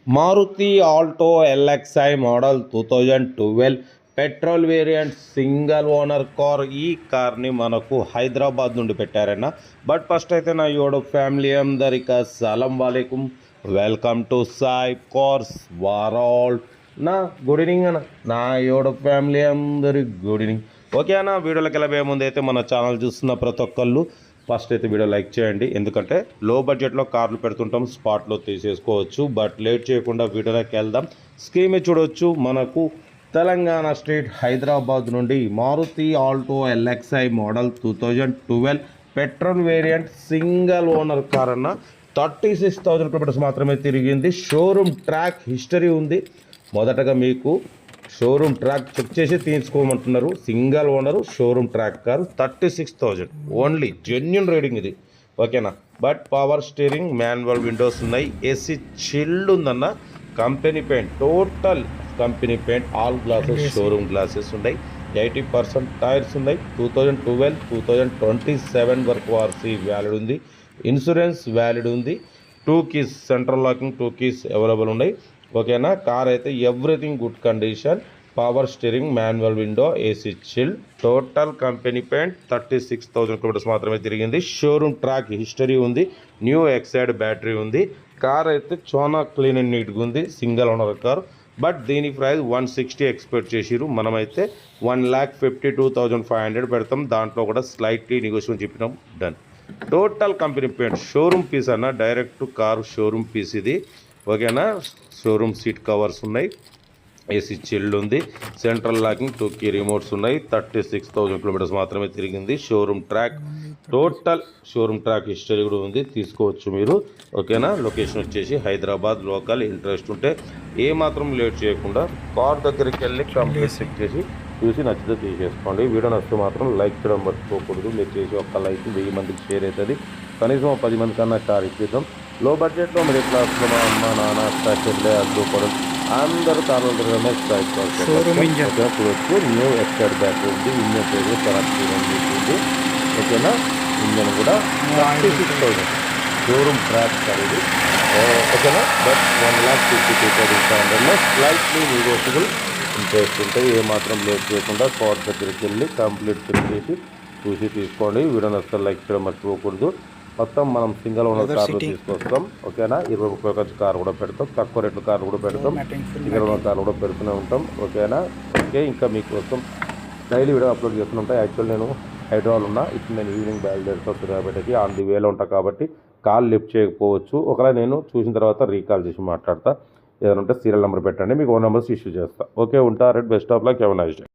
Maruti Alto LXI model 2012 petrol variant single owner car. ఈ కార్ని మనకు హైదరాబాద్ నుండి పెట్టారన్న. బట్ ఫస్ట్ అయితే నా యూట్యూబ్ ఫ్యామిలీ అందరికీ సలాం వాలేకుమ్, welcome to Sai Cars World. నా గుడ్ ఈవినింగ్ అన్న, నా యూట్యూబ్ ఫ్యామిలీ అందరికి గుడ్ ఈవినింగ్. ఓకే అన్న, వీడియోలోకి వెళ్ళబోయే ముందు అయితే మన ఛానల్ చూస్తున్న ప్రతి ఒక్కళ్ళు ఫస్ట్ అయితే వీడియో లైక్ చేయండి, ఎందుకంటే లో బడ్జెట్లో కార్లు పెడుతుంటాం, స్పాట్లో తీసేసుకోవచ్చు. బట్ లేట్ చేయకుండా వీడియోలోకి వెళ్దాం. స్కీమ్ చూడవచ్చు, మనకు తెలంగాణ స్టేట్ హైదరాబాద్ నుండి Maruti Alto LXI model 2012 petrol variant single owner car అన్న. 36,000 కిలోమీటర్స్ మాత్రమే తిరిగింది. షోరూమ్ ట్రాక్ హిస్టరీ ఉంది. మొదటగా మీకు షోరూమ్ ట్రాక్ చెక్ చేసి తీసుకోమంటున్నారు. Single owner showroom track car 36,000 only. Genuine reading ఇది, ఓకేనా. But power steering, manual windows ఉన్నాయి, ఏసీ చిల్డ్ ఉందన్న. Company paint, total company paint, all glasses showroom glasses ఉన్నాయి. 80% టైర్స్ ఉన్నాయి. 2012 2027 వరకు ఆర్సీ వ్యాలిడ్ ఉంది. ఇన్సూరెన్స్ వ్యాలిడ్ ఉంది. 2 keys central locking, 2 keys available ఉన్నాయి, ఓకేనా. కార్ అయితే everything good condition. Power steering, manual window, AC chill, total company paint. 36,000 kilometers మాత్రమే తిరిగింది. షోరూమ్ ట్రాక్ హిస్టరీ ఉంది. న్యూ ఎక్సైడ్ బ్యాటరీ ఉంది. కార్ అయితే చాలా క్లీన్ అండ్ నీట్గా ఉంది. Single owner car. బట్ దీని ప్రైస్ 160 ఎక్స్పెక్ట్ చేసిరు. మనమైతే 1,52,500 పెడతాం. దాంట్లో కూడా స్లైట్లీ నెగోషియేషన్ చెప్పినాం. Done. Total company paint, showroom piece అన్న. డైరెక్ట్ కారు షోరూమ్ పీస్ ఇది, ఓకేనా. షోరూమ్ సీట్ కవర్స్ ఉన్నాయి, ఏసీ చిల్డ్ ఉంది, సెంట్రల్ లాకింగ్, 2 కీ రిమోట్స్ ఉన్నాయి. 36,000 కిలోమీటర్స్ మాత్రమే తిరిగింది. Showroom track, total showroom track history కూడా ఉంది, తీసుకోవచ్చు మీరు, ఓకేనా. లొకేషన్ వచ్చేసి హైదరాబాద్ లోకల్. ఇంట్రెస్ట్ ఉంటే ఏమాత్రం లేట్ చేయకుండా కార్ దగ్గరికి వెళ్ళి కంప్లీట్ చెక్ చేసి చూసి నచ్చితే తీసేసుకోండి. వీడియో నచ్చితే మాత్రం లైక్ చేయడం మర్చిపోకూడదు. మీరు చేసి ఒక్క లైక్ 1000 మందికి షేర్ అవుతుంది. కనీసం 10 మంది కన్నా కార్ ఇచ్చేద్దాం. లో బడ్జెట్లో మిడిల్ క్లాస్లో మా అమ్మ నాన్న చెల్లె అల్లు కూడా అందరూ కార్లు తిరగడమే స్ట్రైక్ చూడొచ్చు. న్యూ ఎక్సైడ్ బ్యాటరీ ఉంది. ఇంజన్ పేరు కరెక్ట్ ఉంది, ఓకేనా. ఇంజన్ కూడా 36,000 షోరూమ్ ట్రాక్ ఖరీదు, ఓకేనా. బట్ 1,52,500లో స్లైట్లీ నెగోషియబుల్. ఇంట్రెస్ట్ ఉంటే ఏమాత్రం లేట్ చేయకుండా కార్ దగ్గరికి వెళ్ళి కంప్లీట్ చెక్ చేసి చూసి తీసుకోండి. వీడియో నచ్చితే లైక్ చేయడం మర్చిపోకూడదు. మొత్తం మనం సింగిల్ ఓనర్ కార్లు తీసుకొస్తాం, ఓకేనా. 20 రూపాయల కార్ కూడా పెడతాం, తక్కువ రేట్లు కార్ కూడా పెడతాం, సింగిల్ ఓనర్ కార్ కూడా పెడుతూనే ఉంటాం, ఓకేనా. ఓకే, ఇంకా మీకోసం డైలీ వీడియో అప్లోడ్ చేస్తుంటాయి. యాక్చువల్ నేను హైదరాబాద్ ఉన్నా, ఇప్పుడు నేను ఈవినింగ్ బయలుదేరుతాను సూర్యాపేటకి. ఆన్ ది వేలో ఉంటా కాబట్టి కాల్ లిఫ్ట్ చేయకపోవచ్చు. ఒకవేళ నేను చూసిన తర్వాత రీకాల్ చేసి మాట్లాడతా. ఏదైనా ఉంటే సీరియల్ నెంబర్ పెట్టండి, మీకు ఓ నెంబర్స్ ఇష్యూ చేస్తా. ఓకే, ఉంటా. Best of luck, have a nice day.